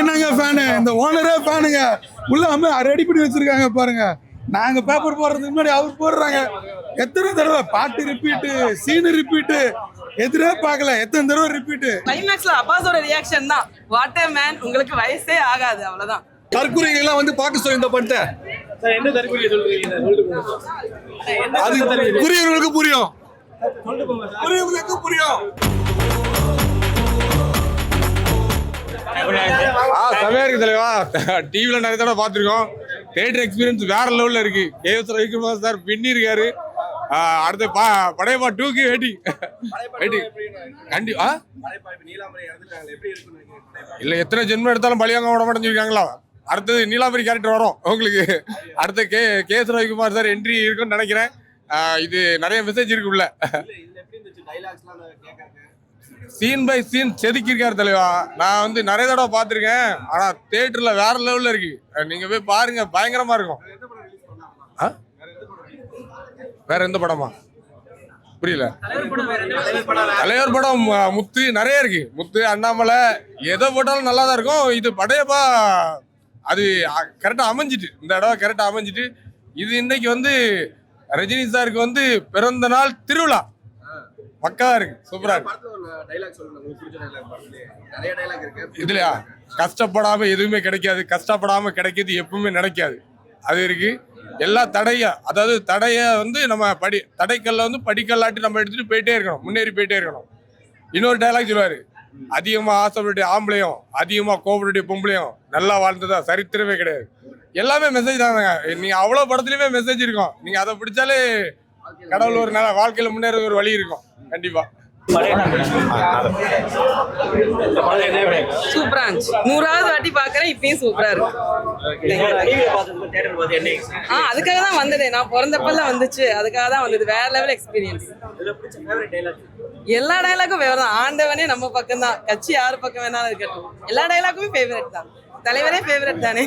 என்னங்க ஃபேனு, இந்த ஓனரே ஃபேனுங்க. உள்ள ரெடி பண்ணி வச்சிருக்காங்க பாருங்க. நாங்க பேப்பர் போடுறதுக்கு முன்னாடி அவர் போடுறாங்க. எத்தனை தடவை பாட்டு ரிப்பீட்டு, சீனு ரிப்பீட்டு, எதிரே பார்க்கல. எத்தனை தடவை ரிப்பீட்டு. கிளைமேக்ஸ்ல அப்பாஸோட ரியாக்ஷன் தான். வாட் எ மேன், உங்களுக்கு வயசே ஆகாது, அவ்வளவுதான். தற்கொலைகள் எல்லாம் வந்து பார்க்க சொல்லி இந்த படத்தை என்ன தற்கொலை சொல்றீங்க? அது புரியவர்களுக்கு புரியும், புரியவர்களுக்கு புரியும். செமையா இருக்கு தலைவா. டிவில நிறைய தடவை பார்த்துருக்கோம். தியேட்டர் எக்ஸ்பீரியன்ஸ் வேற லெவல்ல இருக்கு. கேஎஸ் ரவிக்குமார் சார் பின்னி இருக்காரு. அடுத்த படையப்பா 2க்கு வெயிட்டிங். கண்டிப்பா இல்ல, எத்தனை ஜென்மம் எடுத்தாலும் பழியாங்க விட மாட்டேன்னு. அடுத்தது நீலாம்பரி கேரக்டர் வரும் உங்களுக்கு. அடுத்த கேஎஸ் ரவிக்குமார் சார் என்ட்ரி இருக்குன்னு நினைக்கிறேன். இது நிறைய மெசேஜ் இருக்கு உள்ள. சீன் பை சீன் செதுக்கிருக்காரு தலைவா. நான் வந்து நிறைய தடவை பார்த்துருக்கேன். ஆனா தியேட்டர்ல வேற லெவல்ல இருக்கு. நீங்க போய் பாருங்க, பயங்கரமா இருக்கும். வேற எந்த படமா புரியல? தலைவர் படம் முத்து நிறைய இருக்கு. முத்து, அண்ணாமலை, எதை போட்டாலும் நல்லா தான் இருக்கும். இது படையப்பா அது கரெக்டா அமைஞ்சிட்டு, இந்த தடவை கரெக்டா அமைஞ்சிட்டு. இது இன்னைக்கு வந்து ரஜினி சாருக்கு வந்து பிறந்த நாள் திருவிழா. பக்காவா இருக்கு, சூப்பரா இருக்கு. இதுலயா கஷ்டப்படாம எதுவுமே கிடைக்காது, கஷ்டப்படாம கிடைக்கிறது எப்பவுமே நினைக்காது, அது இருக்கு. எல்லா அதாவது தடைய வந்து நம்ம தடைக்கல்ல வந்து படிக்கல்லாட்டி நம்ம எடுத்துட்டு போயிட்டே இருக்கணும், முன்னேறி போயிட்டே இருக்கணும். இன்னொரு டைலாக் சொல்லுவாரு, அதிகமா ஆசைப்பட்டு ஆம்பளையும் அதிகமா கோபப்பட்டு பொம்பளையும் நல்லா வாழ்ந்ததா சரித்திரமே கிடையாது. எல்லாமே மெசேஜ் தாங்க. நீங்க அவ்வளவு படத்துலயுமே மெசேஜ் இருக்கும். நீங்க அதை பிடிச்சாலே கடவுள் ஒரு நல்ல வாழ்க்கையில முன்னேற ஒரு வழி இருக்கும் கண்டிப்பா. சூப்பரா இருந்துச்சு. 100வது வாட்டி பாக்குறேன், இப்பயும் சூப்பரா இருக்கு. அதுக்காக தான் வந்தது. நான் பிறந்தப்பெல்லாம் வந்துச்சு, அதுக்காக தான் வந்தது. வேற லெவல் எக்ஸ்பீரியன்ஸ். எல்லா டைலாக்கும் வேற தான். ஆண்டவனே நம்ம பக்கம் தான், கட்சி யாரு பக்கம் வேணாலும் இருக்கட்டும். எல்லா டைலாக்குமே ஃபேவரட் தான். தலைவரே ஃபேவரட் தானே.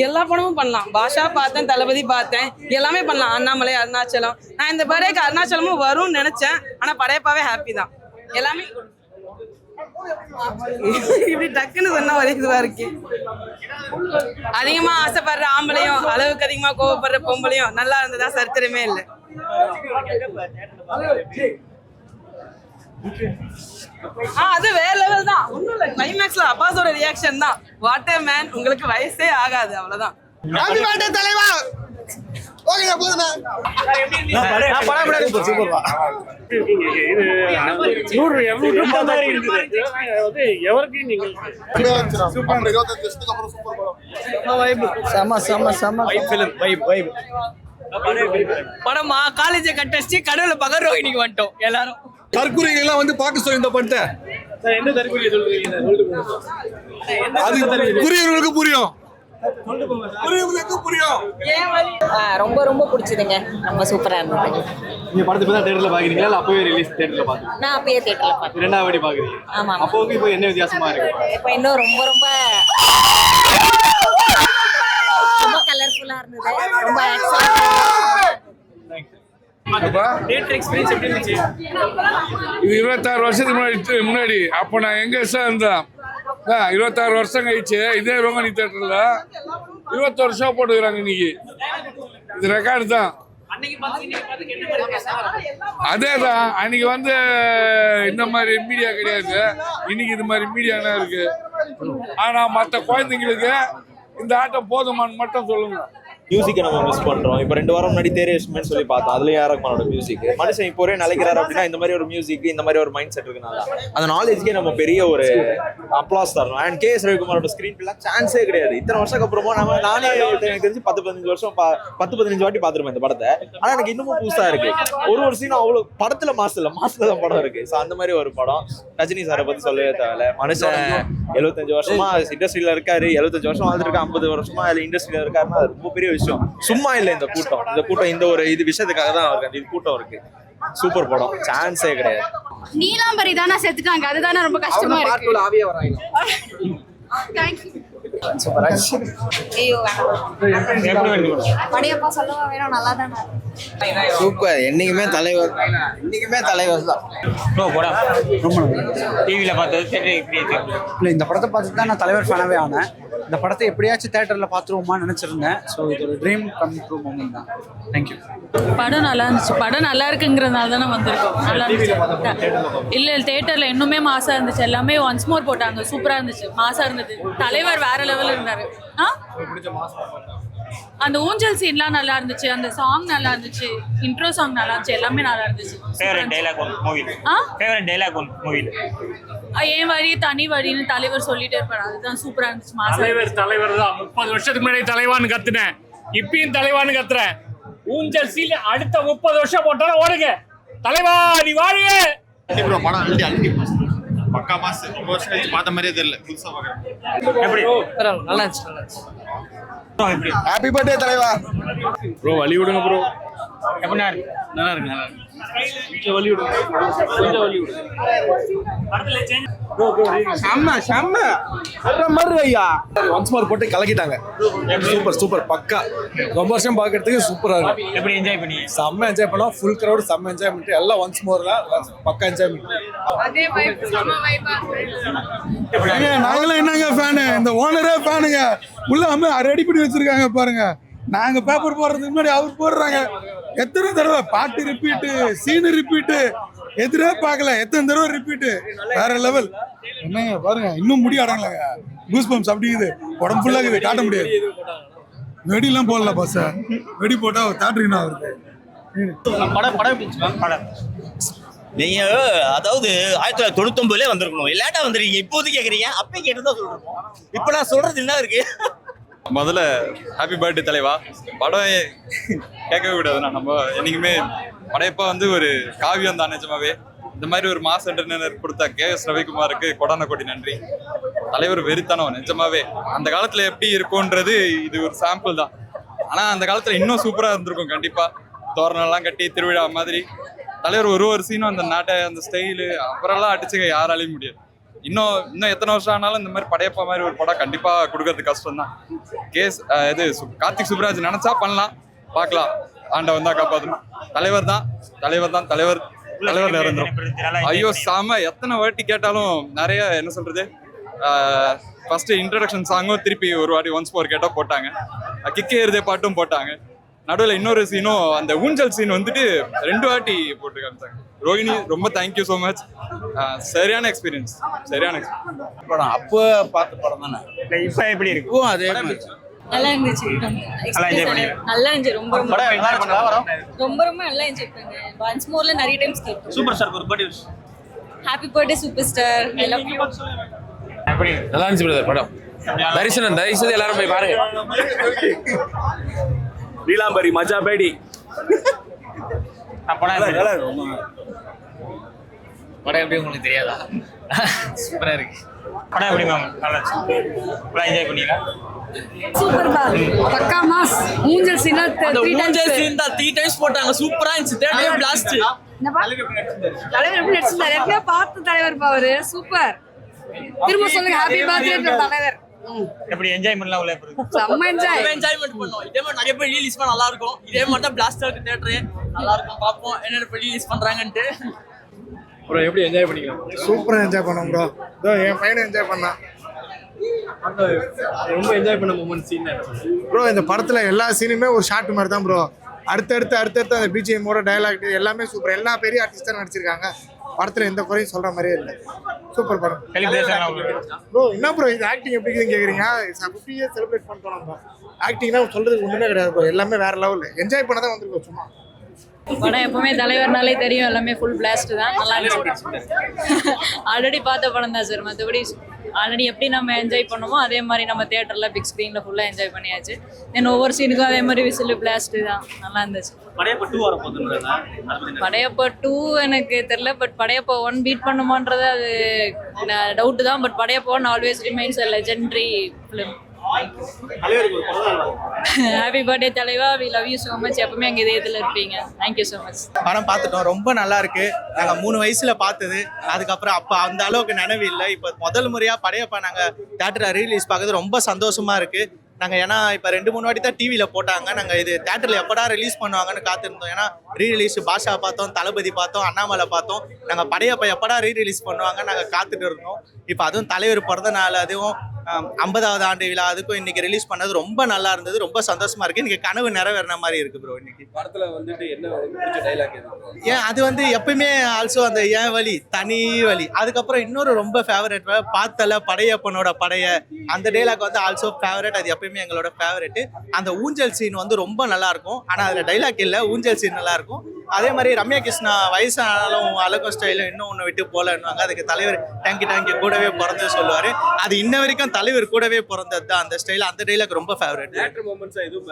எல்லா படமும் பண்ணலாம். பாஷா பார்த்தேன், தளபதி பார்த்தேன், எல்லாமே பண்ணலாம். அண்ணாமலை, அருணாச்சலம். நான் இந்த படேக்கு அருணாச்சலமும் வரும்னு நினைச்சேன். ஆனா படையப்பாவே ஹாப்பி தான். எல்லாமே இப்படி டக்குன்னு சொன்ன ஒரே இதுவா இருக்கு. அதிகமா ஆசைப்படுற ஆம்பளையும் அளவுக்கு அதிகமா கோவப்படுற பொம்பளையும் நல்லா இருந்ததா சரித்திரமே இல்லை. அது வேற லெவல் தான். ஒண்ணும் இல்ல, கிளைமேக்ஸ்ல அப்பாஸோட ரியாக்ஷன் தான். வாட் எ மேன், உங்களுக்கு வயசே ஆகாது, அவ்வளவுதான். தலைவா படமா காலேஜை கட்டடிச்சு கடவுளை பகர் ரோஹிணிக்கு வந்துட்டோம் எல்லாரும். தற்கொலைகள் எல்லாம் வந்து பார்க்க சொல்லி இந்த படத்தை என்ன தற்கொலை சொல்றீங்க? அது புரியவர்களுக்கு புரியும், புரியவர்களுக்கு புரியும். ரொம்ப ரொம்ப பிடிச்சதுங்க. ரொம்ப சூப்பரா இருந்தது. நீங்க படத்தை இப்ப தான் தியேட்டர்ல பாக்குறீங்களா இல்ல அப்பவே ரிலீஸ் தியேட்டர்ல பாக்குறீங்க? நான் அப்பயே தியேட்டர்ல பார்த்தேன். இரண்டாவது வாட்டி பாக்குறீங்க? ஆமா. அப்போக்கு இப்போ என்ன வித்தியாசமா இருக்கு? இப்போ இன்னும் ரொம்ப ரொம்ப ரொம்ப கலர்ஃபுல்லா இருந்தது. ரொம்ப தியேட்டர் எக்ஸ்பீரியன்ஸ் எப்படி இருந்துச்சு? இது 26 வருஷத்துக்கு முன்னாடி அப்போ நான் எங்க இருந்தேன். 26 வருஷம் கழிச்சு இதே ரோகிணி தியேட்டர்ல 21 ஷோ போட்டுக்கிறாங்க இன்னைக்கு. இது ரெக்கார்டு தான். அதேதான். அன்னைக்கு வந்து இந்த மாதிரி மீடியா கிடையாது, இன்னைக்கு இது மாதிரி மீடியா இருக்கு. ஆனா மற்ற குழந்தைங்களுக்கு இந்த ஆட்டம் போதுமான்னு மட்டும் சொல்லுங்க. மியூசிக்கை நம்ம மிஸ் பண்றோம். இப்போ 2 வாரம் முன்னாடி தேரேஷ்மேன் சொல்லி பார்த்தோம். அதுல யாரக்குமாரோட மியூசிக் மனுஷன் இப்போ ஒரே நிலைக்கிறாரு அப்படின்னா இந்த மாதிரி ஒரு மியூசிக், இந்த மாதிரி ஒரு மைண்ட் செட் இருக்குனால அந்த நாலேஜ்க்கே நம்ம பெரிய ஒரு அப்ளாஸ் தரணும். அண்ட் கேஎஸ் ரவிக்குமாரோட ஸ்கிரீன் பிள்ளை சான்ஸே கிடையாது. இத்தனை வருஷம் அப்புறமா நானே எனக்கு தெரிஞ்சு 10-15 வருஷம் 10-15 வாட்டி பார்த்துருப்பேன் இந்த படத்தை. ஆனா எனக்கு இன்னமும் புதுசா இருக்கு. ஒரு சீனும் அவ்வளவு படத்துல மாசத்துல தான் படம் இருக்கு. ஸோ அந்த மாதிரி ஒரு படம். ரஜினி சாரை பத்தி சொல்லவே தேவையில்ல. மனுஷன் 75 வருஷமா இண்டஸ்ட்ரியில இருக்காரு, 75 வருஷம் வாழ்ந்துருக்கா, 50 வருஷமா இண்டஸ்ட்ரியில இருக்காருன்னா அது ரொம்ப பெரிய விஷயம். சும்மா இல்ல இந்த கூட்டம் இந்த ஒரு இது விஷயத்துக்காக தான் அவருக்கு இந்த கூட்டம் இருக்கு. சூப்பர் படம், சான்ஸே கிடையாது. நீலாம்பரி தானே செத்துட்டாங்க, அதுதானே ரொம்ப கஷ்டமா இருக்கு. படையப்பா சொல்லவா வேணும், நல்லா தானே. சூப்பர். என்னைக்குமே தலைவர் தான். டிவியில பார்த்தது இல்லை, இந்த படத்தை பார்த்துட்டு தான் நான் தலைவர் ஃபேனாகவே ஆனேன். இந்த படத்தை எப்படியாச்சும் தேட்டரில் பார்த்துருவோமான்னு நினச்சிருந்தேன். ஸோ இது ஒரு ட்ரீம் கம் ட்ரூ மூமெண்ட் தான். தேங்க்யூ. படம் நல்லா இருந்துச்சு. படம் நல்லா இருக்குங்கிறதுனால தானே வந்திருக்கோம். நல்லா இருந்துச்சு. இல்லை தேட்டரில் இன்னுமே மாசாக இருந்துச்சு. எல்லாமே ஒன்ஸ் மோர் போட்டாங்க. சூப்பராக இருந்துச்சு. மாசாக இருந்தது. தலைவர் வேற லெவலில் இருந்தார். அந்த ஊஞ்சல் சீன்லாம் நல்லா இருந்துச்சு. அந்த சாங் நல்லா இருந்துச்சு. இன்ட்ரோ சாங் நல்லா இருந்துச்சு. எல்லாமே நல்லா இருந்துச்சு. என் வழி தனி வழின்னு தலைவர் சொல்லிட்டே இருப்பாரு. அதுதான் சூப்பரா இருந்துச்சு. தலைவர் தான். 30 வருஷத்துக்கு முன்னாடி தலைவான்னு கத்துனேன், இப்பயும் தலைவான்னு கத்துறேன். ஊஞ்சல் சீல் அடுத்த 30 வருஷம் போட்டாலும் ஓடுங்க. தலைவா நீ வாழுங்க. படம் அல்டி பக்கா மாஸ். ரொம்ப வருஷம் கழிச்சு பார்த்த மாதிரியே தெரியல, புதுசா பார்க்கறேன். எப்படி நல்லா இருந்துச்சு. ஹாப்பி பர்த்டே தலைவா. ப்ரோ வழி விடுங்க ப்ரோ. எப்படின்னா இருக்கு? நல்லா இருக்கு, நல்லா இருக்கு. கொஞ்சம் வழி விடுங்க, கொஞ்சம் வழி விடுங்க. ஒன்ஸ் மோர் போட்டு கலக்கிட்டாங்க. சூப்பர் பக்கா. ரொம்ப வருஷம் பார்க்கறதுக்கு சூப்பரா இருக்கு. எப்படி என்ஜாய் பண்ணி? செம்ம என்ஜாய் பண்ணோம். ஃபுல் கிரௌட் செம்ம என்ஜாய்மெண்ட். எல்லாம் ஒன்ஸ் மோர் தான் பக்கா என்ஜாய்மெண்ட். நாங்களும் என்னங்க ஃபேனு, இந்த ஓனரே ஃபேனுங்க. உள்ள ரெடி பண்ணி வச்சிருக்காங்க பாருங்க. நாங்க பேப்பர் போடுறதுக்கு முன்னாடி அவர் போடுறாங்க. எத்தனை தடவை பாட்டு ரிப்பீட்டு, சீனு ரிப்பீட்டு, எதிரே பார்க்கல. எத்தனை தடவை ரிப்பீட்டு, வேற லெவல். என்னங்க பாருங்க, இன்னும் முடி அடங்கலங்க. கூஸ் பம்ப்ஸ் அப்படிங்குது, உடம்பு ஃபுல்லா இருக்குது, காட்ட முடியாது. வெடிலாம் போடல பஸ். வெடி போட்டா தேட்டரினா வருது. படம் நீங்க அதாவது 1999 வந்திருக்கணும். லேட்டா வந்துருக்கீங்க, இப்போது கேக்குறீங்க. அப்பயே கேட்டுதான் சொல்றோம். இப்ப நான் சொல்றது என்ன இருக்கு? முதல்ல ஹாப்பி பர்த்டே தலைவா. படம் கேட்கவே கூடாதுண்ணா. நம்ம என்னைக்குமே படையப்பா வந்து ஒரு காவியம் தான். நிஜமாவே இந்த மாதிரி ஒரு மாஸ் என்டர்டெய்னர் கொடுத்த KS ரவிக்குமாருக்கு கொடான கோடி நன்றி. தலைவர் வெறித்தனம் நிஜமாவே. அந்த காலத்துல எப்படி இருக்கும்ன்றது இது ஒரு சாம்பிள் தான். ஆனா அந்த காலத்துல இன்னும் சூப்பரா இருந்திருக்கும் கண்டிப்பா. தோரணெல்லாம் கட்டி திருவிழா மாதிரி தலைவர் ஒரு சீனும் அந்த நாட்டை, அந்த ஸ்டைலு அப்புறம்லாம் அடிச்சுக்க யாராலையும் முடியாது. இன்னும் எத்தனை வருஷம் ஆனாலும் இந்த மாதிரி படையப்பா மாதிரி ஒரு படம் கண்டிப்பா கொடுக்கறது கஷ்டம் தான். கார்த்திக் சுப்ராஜ் நினைச்சா பண்ணலாம், பார்க்கலாம். ஆண்டவன் தான் காப்பாற்றணும். தலைவர் நிரந்தரம். ஐயோ சாம, எத்தனை வாட்டி கேட்டாலும் நிறைய என்ன சொல்றது. ஃபர்ஸ்ட் இன்ட்ரடக்ஷன் சாங்கும் திருப்பி ஒரு வாட்டி ஒன்ஸ் மோர் கேட்டா போட்டாங்க. கிக்கே இருதே பாட்டும் போட்டாங்க. நடுவில் இன்னொரு சீனும் அந்த ஊஞ்சல் சீன் வந்துட்டு 2 வாட்டி போட்டு காமிச்சாங்க. ரோஹிணி ரொம்ப தேங்க்யூ ஸோ மச். சரியான எக்ஸ்பீரியன்ஸ். படம் அப்போ பார்த்த படம் தானே. இப்ப எப்படி இருக்கு? அதே நல்லா இருந்துச்சு. நல்லா இருந்துச்சு. ரொம்ப ரொம்ப நல்லா என்ஜாய் பண்ணேன். ஒன்ஸ் மோர்ல நிறைய டைம்ஸ் கேட்டோம். சூப்பர் ஸ்டார் ஒரு birthday wish. Happy birthday super star. I love you. எப்படி நல்லா இருந்துச்சு பிரதர் படம். தரிசனம் தரிசனம் எல்லாரும் போய் பாருங்க. நீலாம்பரி மஜா பேடி. படம் எப்படி உங்களுக்கு தெரியாதா? சூப்பரா இருக்கு படம். எப்படி மேம்? நல்லா என்ஜாய் பண்ணீங்களா? சூப்பர் பா. பக்கா மாஸ். ஊஞ்சல் சீன் அந்த ஊஞ்சல் சீன் தான் 3 டைம்ஸ் போட்டாங்க. சூப்பரா இருந்துச்சு. Theatre blast. தலைவர் எப்படி நடிச்சாரு? எப்படியா பார்த்து தலைவர் பாவரு. சூப்பர். திரும்ப சொல்லுங்க ஹாப்பி பர்த்டே தலைவர். எப்படி என்ஜாய் பண்ணலாம்? உள்ள எப்படி செம்ம என்ஜாய்மென்ட் பண்ணோம். இதே மாதிரி நிறைய பேர் ரிலீஸ் பண்ணா நல்லா இருக்கும். இதே மாதிரி தான் பிளாஸ்ட் இருக்கு தியேட்டர். நல்லா இருக்கும், பாப்போம் என்ன ரிலீஸ் பண்றாங்கன்னு. ப்ரோ எப்படி என்ஜாய் பண்ணிக்கலாம்? சூப்பரா என்ஜாய் பண்ணோம் ப்ரோ. என் பையனை என்ஜாய் பண்ணான். ரொம்ப என்ஜாய் பண்ண மூமெண்ட் சீன் ப்ரோ. இந்த படத்துல எல்லா சீனுமே ஒரு ஷார்ட் மாதிரி தான் ப்ரோ. அடுத்தடுத்து அந்த பிஜிஎம்மோட டயலாக் எல்லாமே சூப்பர். எல்லா பெரிய ஆர்டிஸ்டும் நடிச்சிருக்காங்க. படத்துல எந்த குறையும் சொல்ற மாதிரியே இல்லை. சூப்பர் படம். ப்ரோ என்ன ப்ரோ இது ஆக்டிங் எப்படி இருக்குன்னு கேக்குறீங்க? 50 இயர்ஸ் செலிப்ரேட் பண்றோம். நம்ம ஆக்டிங்னா சொல்றதுக்கு ஒண்ணுமே கிடையாது ப்ரோ. எல்லாமே வேற லெவல். என்ஜாய் பண்ண தான் வந்திருக்கோம். சும்மா படம் எப்பவுமே தலைவர்னாலே தெரியும். எல்லாமே ஃபுல் பிளாஸ்ட் தான். நல்லா இருந்துச்சு. ஆல்ரெடி பார்த்த படம் தான் சார். மற்றபடி ஆல்ரெடி எப்படி நம்ம என்ஜாய் பண்ணுமோ அதே மாதிரி நம்ம தியேட்டரில் பிக் ஸ்க்ரீனில் ஃபுல்லாக என்ஜாய் பண்ணியாச்சு. தென் ஒவ்வொரு சீனுக்கும் அதே மாதிரி விசில் பிளாஸ்ட்டு தான். நல்லா இருந்துச்சு. படையப்பா 2 எனக்கு தெரில. பட் படையப்பா 1 பீட் பண்ணுமான்றது அது டவுட்டு தான். But Padayappa 1 always remains a legendary film. தலைவருக்கு ஒரு பிறந்த நாள் ஹாப்பி பர்த்டே தலைவா, we love you so much. எப்பவுமே எங்கள் இதயத்தில் இருப்பீங்க. Thank you so much. படம் பார்த்துட்டோம், ரொம்ப நல்லா இருக்கு. நாங்க 3 வயசுல பார்த்தது, அதுக்கப்புறம் அப்ப அந்த அளவுக்கு நினைவு இல்லை. இப்ப முதல் முறையா படையப்பா நாங்க தியேட்டர்ல ரீலீஸ் பார்க்கறது ரொம்ப சந்தோஷமா இருக்கு. நாங்க ஏன்னா இப்ப 2-3 வாட்டி தான் டிவியில போட்டாங்க. நாங்க இது தியேட்டர்ல எப்படா ரிலீஸ் பண்ணுவாங்கன்னு காத்திருந்தோம். ஏன்னா ரீரிலீஸ் பாஷா பார்த்தோம், தளபதி பார்த்தோம், அண்ணாமலை பார்த்தோம். நாங்க படையப்பா எப்படா ரீரிலீஸ் பண்ணுவாங்க நாங்க காத்துட்டு இருந்தோம். இப்ப அதுவும் தலைவர் பிறந்த நாள், அதுவும் 50வது ஆண்டு விழா, அதுக்கும் இன்னைக்கு ரிலீஸ் பண்ணது ரொம்ப நல்லா இருந்தது. ரொம்ப சந்தோஷமா இருக்கு. இன்னைக்கு கனவு நிறைவேறின மாதிரி இருக்கு ப்ரோ. இன்னைக்கு படத்துல வந்துட்டு என்ன பிடிச்ச டைலாக் ஏன் அது வந்து எப்பயுமே ஆல்சோ அந்த ஏன் வழி தனி வழி. அதுக்கப்புறம் இன்னொரு ரொம்ப ஃபேவரட் பார்த்தல படையப்பனோட படைய, அந்த டைலாக் வந்து ஆல்சோ ஃபேவரட். அது எப்பயுமே எங்களோட ஃபேவரட். அந்த ஊஞ்சல் சீன் வந்து ரொம்ப நல்லா இருக்கும். ஆனா அதுல டைலாக் இல்லை, ஊஞ்சல் சீன் நல்லா இருக்கும். அதே மாதிரி ரம்யா கிருஷ்ணா வயசானாலும் அழகும் ஸ்டைலும் இன்னும் ஒன்று விட்டு போலன்னுவாங்க. அதுக்கு தலைவர் தேங்க்யூ கூடவே பிறந்து சொல்லுவாரு. அது இன்ன வரைக்கும் தலைவர் கூடவே பிறந்தது தான் அந்த ஸ்டைல். அந்த டைலாக் ரொம்ப ஃபேவரட். தியேட்டர் மூமெண்ட்ஸா எதுவும்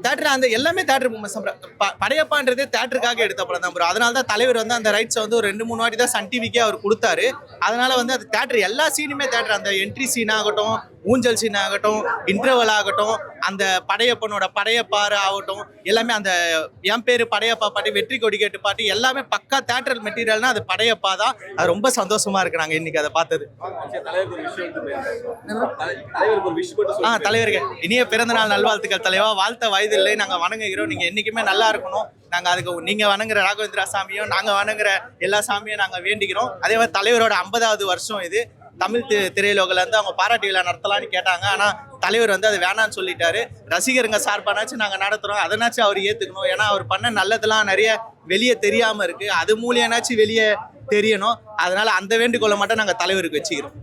தேட்டர் அந்த எல்லாமே தேட்டர் மூமெண்ட்ஸ். படையப்பான்றதே தேட்டருக்காக எடுத்த படம் தான் ப்ரோ. அதனால தான் தலைவர் வந்து அந்த ரைட்ஸை வந்து ஒரு 2-3 வாட்டி தான் சன் டிவிக்கே அவர் கொடுத்தாரு. அதனால வந்து அது தேட்டர் எல்லா சீனுமே தேட்டர். அந்த என்ட்ரி சீன் ஆகட்டும், ஊஞ்சல் சீன் ஆகட்டும், இன்டர்வல் ஆகட்டும், அந்த படையப்பனோட படையப்பாறு ஆகட்டும், எல்லாமே அந்த என் பேரு படையப்பா பாட்டு, வெற்றி கொடி கேட்டு பாட்டு எல்லாமே பக்கா தேட்டர் மெட்டீரியல்னா அது படையப்பா தான். அது ரொம்ப சந்தோஷமா இருக்கு நாங்க இன்னைக்கு அதை பார்த்தது. தலைவருக்கு இனிய பிறந்த நாள் நல்வாழ்த்துக்கள் தலைவா. வாழ்த்த வயது இல்லை, நாங்க வணங்குகிறோம். நீங்க என்னைக்குமே நல்லா இருக்கணும். நாங்க அதுக்கு நீங்க வணங்குற ராகவேந்திரா சாமியும் நாங்க வணங்குற எல்லா சாமியும் நாங்க வேண்டிக்கிறோம். அதே மாதிரி தலைவரோட 50வது வருஷம் இது. தமிழ் திரையுலகில் இருந்து அவங்க பாராட்டு விழா நடத்தலான்னு கேட்டாங்க. ஆனா தலைவர் வந்து அது வேணான்னு சொல்லிட்டாரு. ரசிகருங்க சார்பானாச்சும் நாங்க நடத்துறோம், அதனாச்சும் அவர் ஏத்துக்கணும். ஏன்னா அவர் பண்ண நல்லதெல்லாம் நிறைய வெளியே தெரியாம இருக்கு. அது மூலியனாச்சும் வெளியே தெரியணும். அதனால அந்த வேண்டுகோளை மட்டும் நாங்க தலைவருக்கு வச்சுக்கிறோம்.